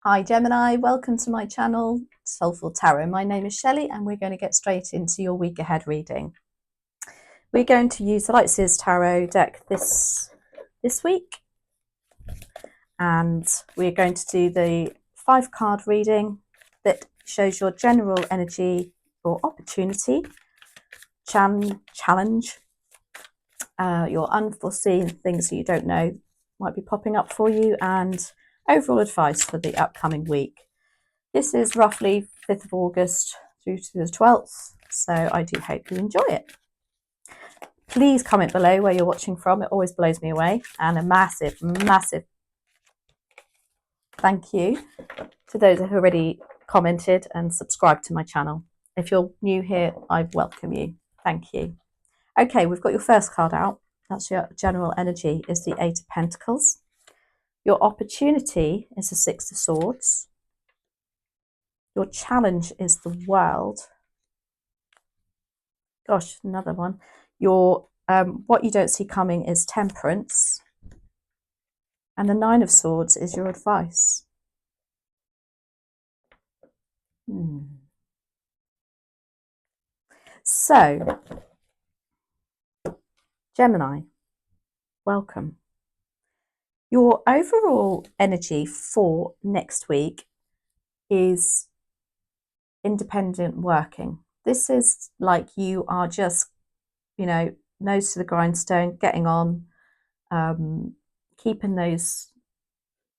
Hi Gemini, welcome to my channel, Soulful Tarot. My name is Shelley and we're going to get straight into your week ahead reading. We're going to use the Lightseers Tarot deck this week, and we're going to do the 5-card reading that shows your general energy or opportunity, challenge, your unforeseen things that you don't know might be popping up for you, and overall advice for the upcoming week. This is roughly 5th of August through to the 12th, so I do hope you enjoy it. Please comment below where you're watching from, it always blows me away. And a massive, massive thank you to those who have already commented and subscribed to my channel. If you're new here, I welcome you. Thank you. Okay, we've got your first card out. That's your general energy, is the 8 of Pentacles. Your opportunity is the 6 of Swords. Your challenge is the World. Gosh, another one. Your what you don't see coming is Temperance. And the 9 of Swords is your advice. So, Gemini, welcome. Your overall energy for next week is independent working. This is like you are just, nose to the grindstone, getting on, keeping those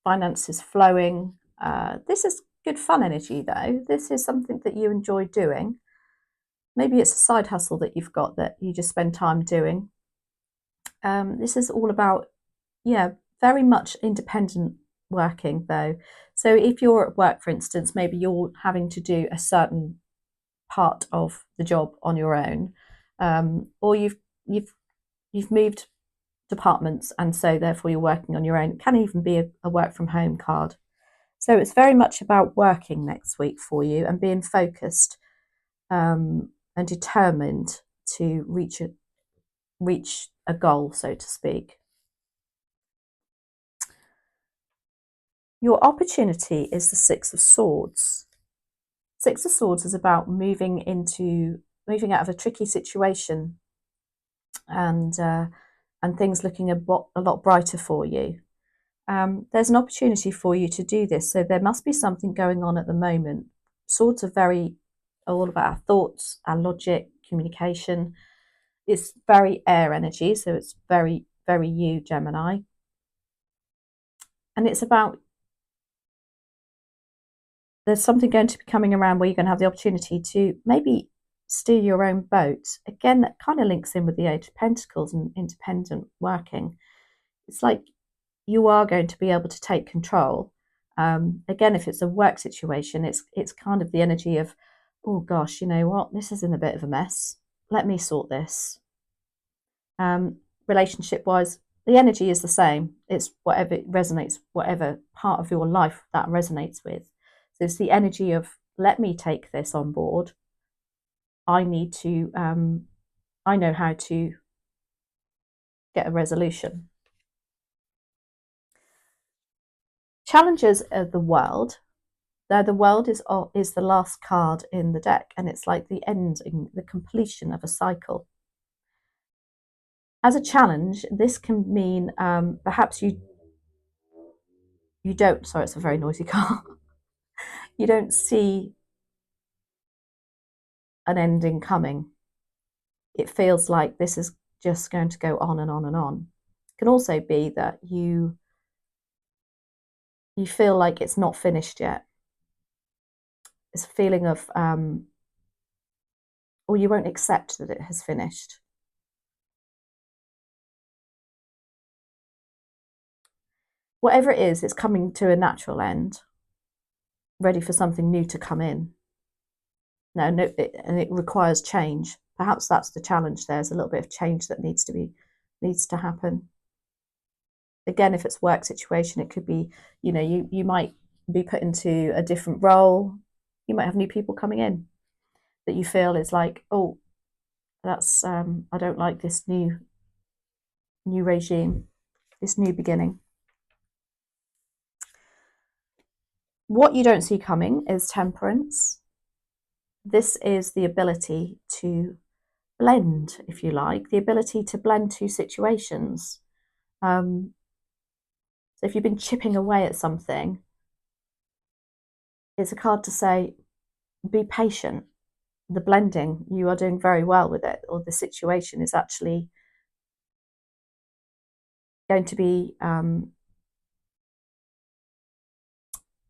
finances flowing. This is good fun energy though. This is something that you enjoy doing. Maybe it's a side hustle that you've got that you just spend time doing. This is all about, very much independent working though. So if you're at work, for instance, maybe you're having to do a certain part of the job on your own, or you've moved departments and so therefore you're working on your own. It can even be a work from home card. So it's very much about working next week for you and being focused and determined to reach a goal, so to speak. Your opportunity is the 6 of Swords. 6 of Swords is about moving out of a tricky situation and things looking a lot brighter for you. There's an opportunity for you to do this. So there must be something going on at the moment. Swords are all about our thoughts, our logic, communication. It's very air energy, so it's very, very you, Gemini. And it's about, there's something going to be coming around where you're going to have the opportunity to maybe steer your own boat. Again, that kind of links in with the 8 of Pentacles and independent working. It's like you are going to be able to take control. Again, if it's a work situation, it's kind of the energy of, oh gosh, you know what, this is in a bit of a mess. Let me sort this. Relationship-wise, the energy is the same. It's whatever it resonates, whatever part of your life that resonates with. So it's the energy of, let me take this on board. I need to, I know how to get a resolution. Challenges of the World. Now, the World is the last card in the deck, and it's like the ending, the completion of a cycle. As a challenge, this can mean perhaps you don't, sorry, it's a very noisy car. You don't see an ending coming. It feels like this is just going to go on and on and on. It can also be that you feel like it's not finished yet. It's a feeling of, or you won't accept that it has finished. Whatever it is, it's coming to a natural end, ready for something new to come in. And it requires change. Perhaps that's the challenge. There's a little bit of change that needs to happen. Again, if it's work situation, it could be, you might be put into a different role. You might have new people coming in that you feel is like, oh, that's I don't like this new regime, this new beginning. What you don't see coming is temperance. This is the ability to blend, if you like, the ability to blend two situations. So if you've been chipping away at something, it's a card to say, be patient. The blending, you are doing very well with it, or the situation is actually going to be,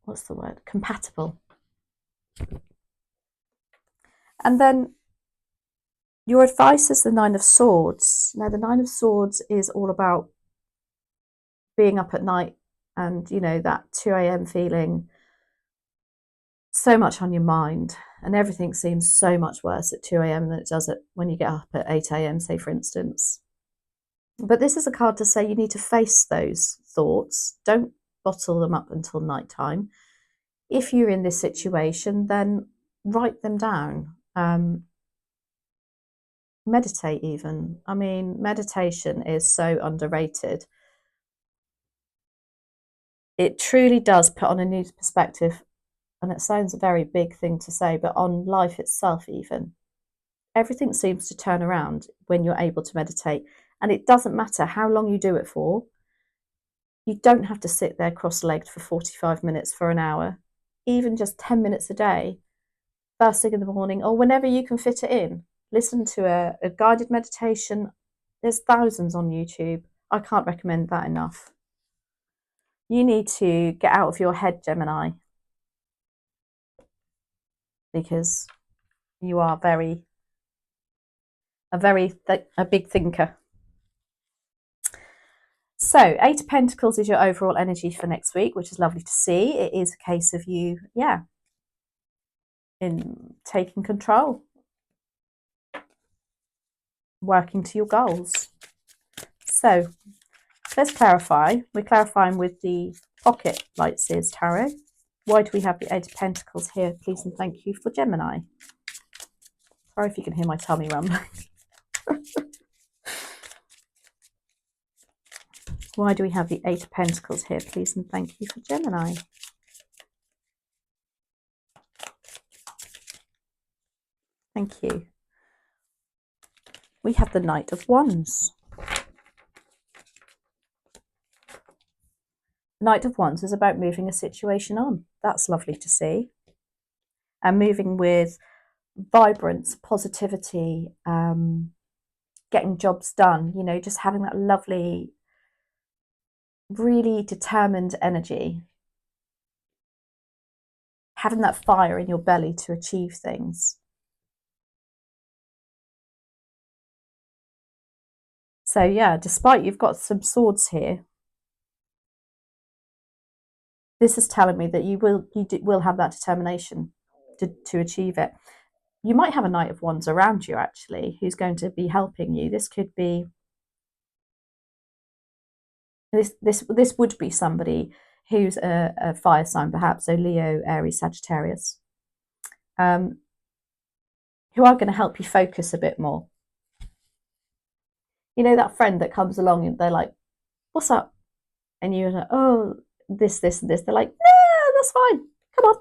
what's the word? Compatible. And then your advice is the Nine of Swords. Now, the Nine of Swords is all about being up at night and, you know, that 2 a.m. feeling, so much on your mind, and everything seems so much worse at 2 a.m. than it does when you get up at 8 a.m., say, for instance. But this is a card to say you need to face those thoughts. Don't bottle them up until night time. If you're in this situation, then write them down. Meditate even. I mean, meditation is so underrated. It truly does put on a new perspective, and it sounds a very big thing to say, but on life itself even. Everything seems to turn around when you're able to meditate, and it doesn't matter how long you do it for. You don't have to sit there cross-legged for 45 minutes for an hour, even just 10 minutes a day, first thing in the morning, or whenever you can fit it in. Listen to a guided meditation. There's thousands on YouTube. I can't recommend that enough. You need to get out of your head, Gemini, because you are a big thinker. So 8 of Pentacles is your overall energy for next week, which is lovely to see. It is a case of you, in taking control, working to your goals. So let's clarify. We're clarifying with the Pocket Light Seers Tarot. Why do we have the 8 of Pentacles here? Please and thank you for Gemini. Sorry if you can hear my tummy rumbling. Why do we have the 8 of Pentacles here? Please and thank you for Gemini. Thank you. We have the Knight of Wands. The Knight of Wands is about moving a situation on. That's lovely to see. And moving with vibrance, positivity, getting jobs done, you know, just having that lovely, really determined energy. Having that fire in your belly to achieve things. So yeah, despite you've got some swords here, this is telling me that you will have that determination to achieve it. You might have a Knight of Wands around you, actually, who's going to be helping you. This could be, this would be somebody who's a fire sign, perhaps, so Leo, Aries, Sagittarius, who are going to help you focus a bit more. You know, that friend that comes along and they're like, what's up? And you're like, oh, this, and this. They're like, yeah, that's fine. Come on,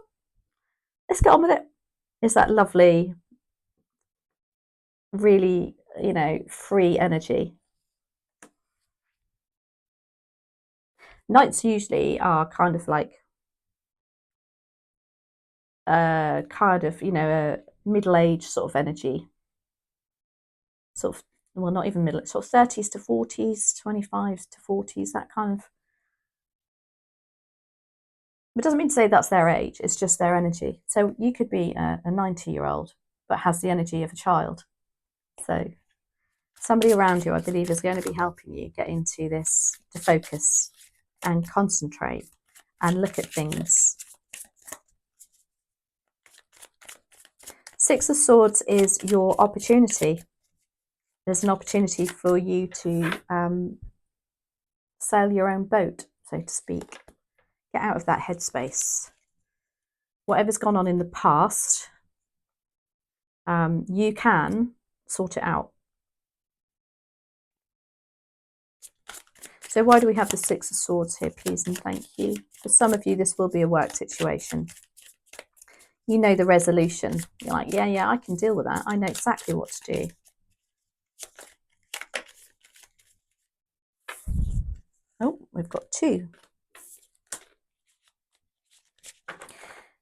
let's get on with it. It's that lovely, really, you know, free energy. Knights usually are kind of like, you know, a middle-aged sort of energy. Sort of, well, not even middle, sort of 30s to 40s, 25s to 40s, that kind of. It doesn't mean to say that's their age, it's just their energy. So you could be a 90-year-old, but has the energy of a child. So somebody around you, I believe, is going to be helping you get into this, to focus and concentrate and look at things. 6 of Swords is your opportunity. There's an opportunity for you to sail your own boat, so to speak. Get out of that headspace. Whatever's gone on in the past, you can sort it out. So why do we have the Six of Swords here, please and thank you? For some of you, this will be a work situation. You know the resolution. You're like, yeah, I can deal with that. I know exactly what to do. Oh, we've got 2.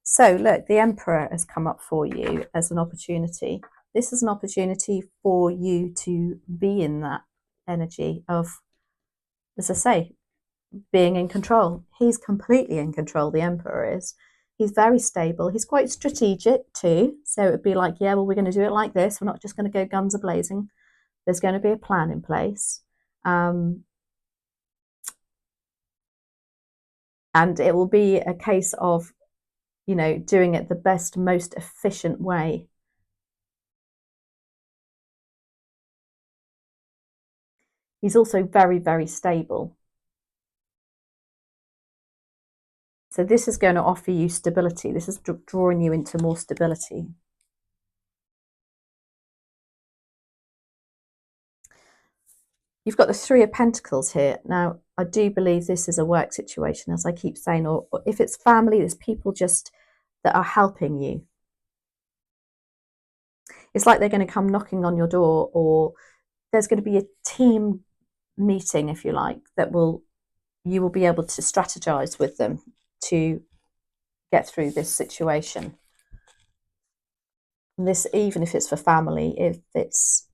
So look, the Emperor has come up for you as an opportunity. This is an opportunity for you to be in that energy of, as I say, being in control. He's completely in control, the Emperor is. He's very stable. He's quite strategic too. So it'd be like, yeah, well, we're going to do it like this. We're not just going to go guns a-blazing. There's going to be a plan in place. And it will be a case of, you know, doing it the best, most efficient way. He's also very, very stable. So this is going to offer you stability. This is drawing you into more stability. You've got the Three of Pentacles here. Now, I do believe this is a work situation, as I keep saying, or if it's family, there's people just that are helping you. It's like they're going to come knocking on your door, or there's going to be a team meeting, if you like, that you will be able to strategize with them to get through this situation. And this, even if it's for family, if it's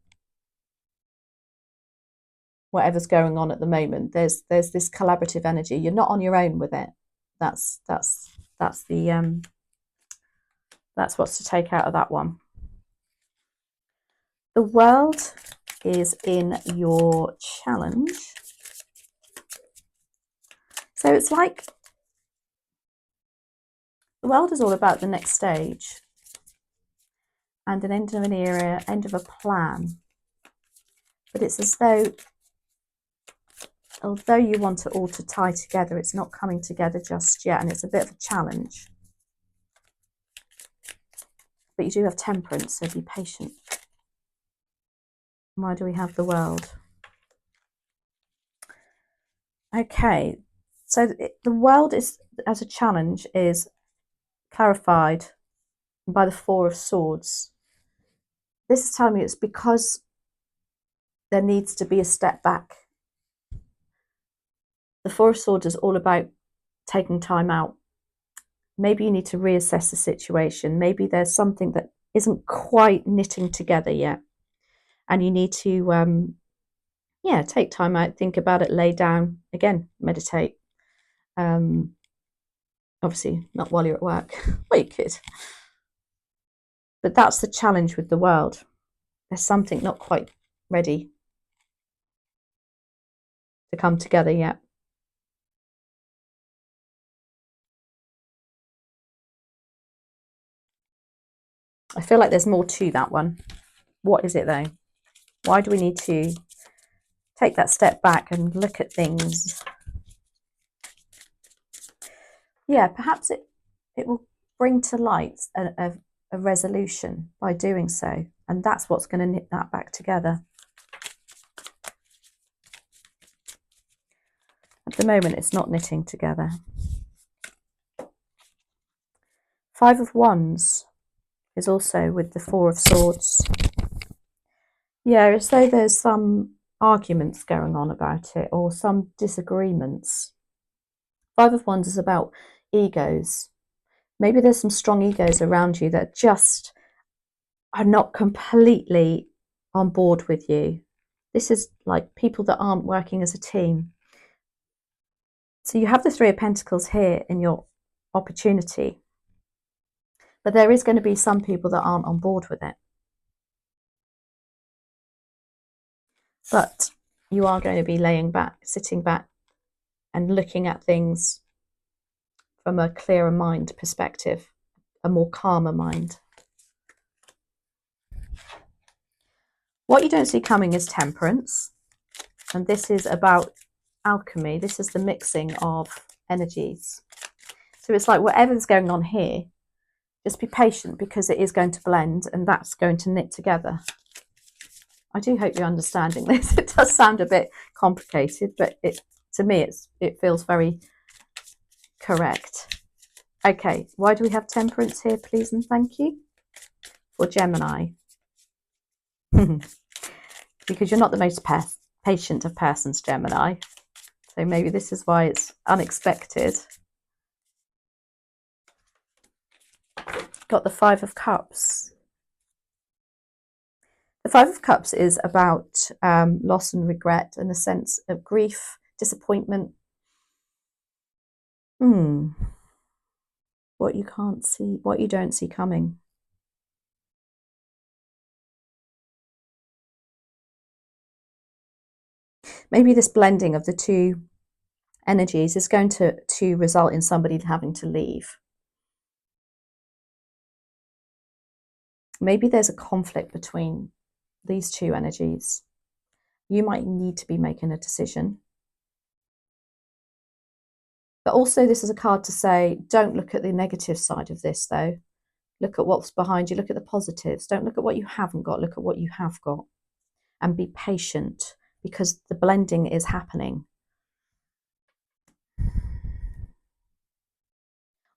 whatever's going on at the moment, there's this collaborative energy. You're not on your own with it. That's what's to take out of that one. The world is in your challenge. So it's like the world is all about the next stage and an end of an era, end of a plan. But it's as though, although you want it all to tie together, it's not coming together just yet, and it's a bit of a challenge. But you do have temperance, so be patient. Why do we have the world? Okay, so the world is, as a challenge, is clarified by the Four of Swords. This is telling me it's because there needs to be a step back. The Four of Swords is all about taking time out. Maybe you need to reassess the situation. Maybe there's something that isn't quite knitting together yet. And you need to, take time out, think about it, lay down, again, meditate. Obviously, not while you're at work. Well, you could. But that's the challenge with the world. There's something not quite ready to come together yet. I feel like there's more to that one. What is it though? Why do we need to take that step back and look at things? Yeah, perhaps it will bring to light a resolution by doing so. And that's what's going to knit that back together. At the moment, it's not knitting together. Five of Wands is also with the Four of Swords. Yeah, as though there's some arguments going on about it, or some disagreements. Five of Wands is about egos. Maybe there's some strong egos around you that just are not completely on board with you. This is like people that aren't working as a team. So you have the Three of Pentacles here in your opportunity. But there is going to be some people that aren't on board with it. But you are going to be laying back, sitting back and looking at things from a clearer mind perspective, a more calmer mind. What you don't see coming is temperance. And this is about alchemy. This is the mixing of energies. So it's like whatever's going on here, just be patient because it is going to blend and that's going to knit together. I do hope you're understanding this. It does sound a bit complicated, but To me, it feels very correct. Okay, why do we have temperance here, please and thank you? For Gemini. Because you're not the most patient of persons, Gemini. So maybe this is why it's unexpected. Got the Five of Cups. The Five of Cups is about loss and regret and a sense of grief, disappointment. What you can't see, what you don't see coming. Maybe this blending of the two energies is going to result in somebody having to leave. Maybe there's a conflict between these two energies. You might need to be making a decision. But also this is a card to say, don't look at the negative side of this though. Look at what's behind you, look at the positives. Don't look at what you haven't got, look at what you have got. And be patient because the blending is happening.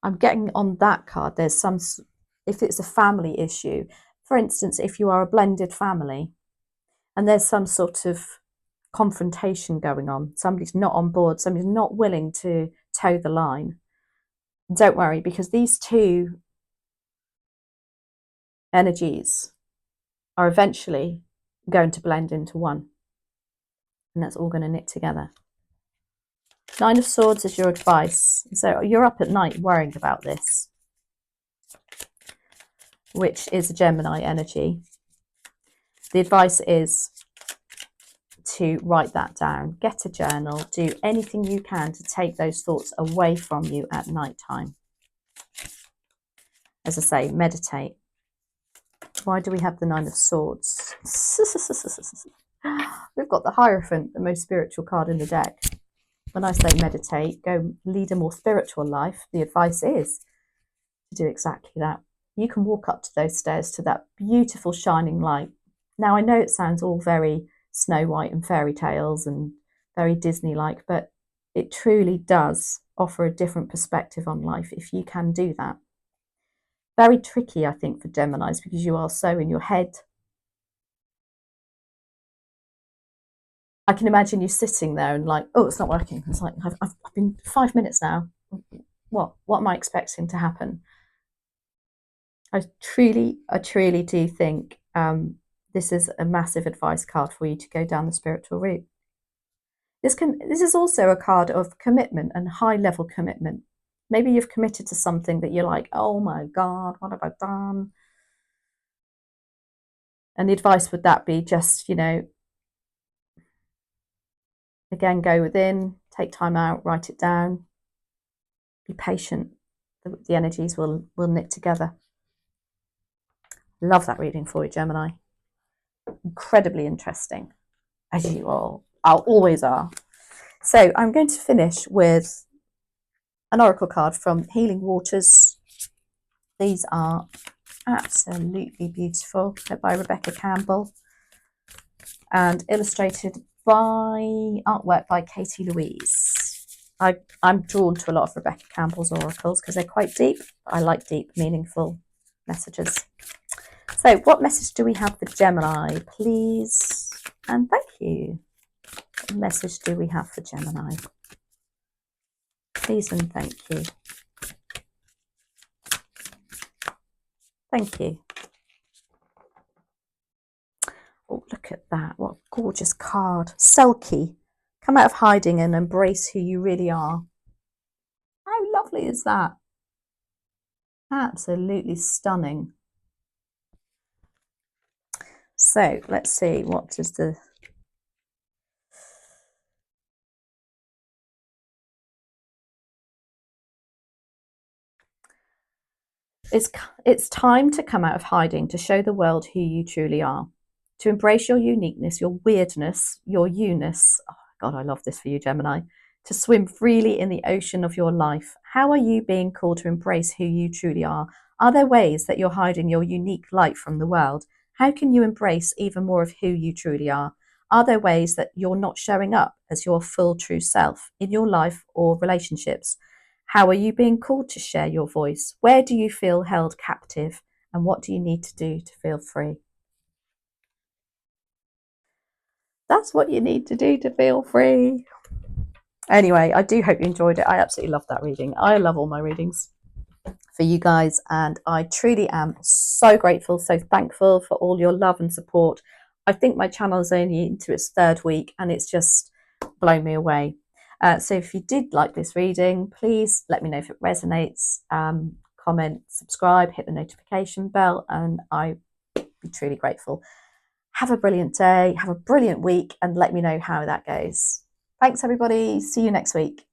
I'm getting on that card, there's some, if it's a family issue, for instance, if you are a blended family and there's some sort of confrontation going on, somebody's not on board, somebody's not willing to toe the line, don't worry, because these two energies are eventually going to blend into one, and that's all going to knit together. Nine of Swords is your advice. So you're up at night worrying about this, which is a Gemini energy. The advice is to write that down, get a journal, do anything you can to take those thoughts away from you at night time. As I say, meditate. Why do we have the Nine of Swords? We've got the Hierophant, the most spiritual card in the deck. When I say meditate, go lead a more spiritual life, the advice is to do exactly that. You can walk up to those stairs to that beautiful shining light. Now, I know it sounds all very Snow White and fairy tales and very Disney-like, but it truly does offer a different perspective on life if you can do that. Very tricky, I think, for Geminis because you are so in your head. I can imagine you sitting there and like, oh, it's not working. It's like, I've been 5 minutes now. What am I expecting to happen? I truly do think this is a massive advice card for you to go down the spiritual route. This is also a card of commitment and high level commitment. Maybe you've committed to something that you're like, oh my God, what have I done? And the advice would that be just, again, go within, take time out, write it down, be patient. The energies will knit together. Love that reading for you, Gemini. Incredibly interesting, as you all always are. So I'm going to finish with an oracle card from Healing Waters. These are absolutely beautiful. They're by Rebecca Campbell and illustrated by artwork by Katie Louise. I'm drawn to a lot of Rebecca Campbell's oracles because they're quite deep. I like deep, meaningful messages. So what message do we have for Gemini, please? And thank you. What message do we have for Gemini? Please and thank you. Thank you. Oh, look at that. What a gorgeous card. Selkie. Come out of hiding and embrace who you really are. How lovely is that? Absolutely stunning. So let's see, what is the... It's time to come out of hiding, to show the world who you truly are, to embrace your uniqueness, your weirdness, your you-ness. Oh, God, I love this for you, Gemini. To swim freely in the ocean of your life. How are you being called to embrace who you truly are? Are there ways that you're hiding your unique light from the world? How can you embrace even more of who you truly are? Are there ways that you're not showing up as your full true self in your life or relationships? How are you being called to share your voice? Where do you feel held captive? And what do you need to do to feel free? That's what you need to do to feel free. Anyway, I do hope you enjoyed it. I absolutely love that reading. I love all my readings for you guys, and I truly am so grateful, so thankful for all your love and support. I think my channel is only into its third week and it's just blown me away. So if you did like this reading, please let me know if it resonates. Comment, subscribe, hit the notification bell, and I'd be truly grateful. Have a brilliant day, have a brilliant week, and let me know how that goes. Thanks, everybody. See you next week.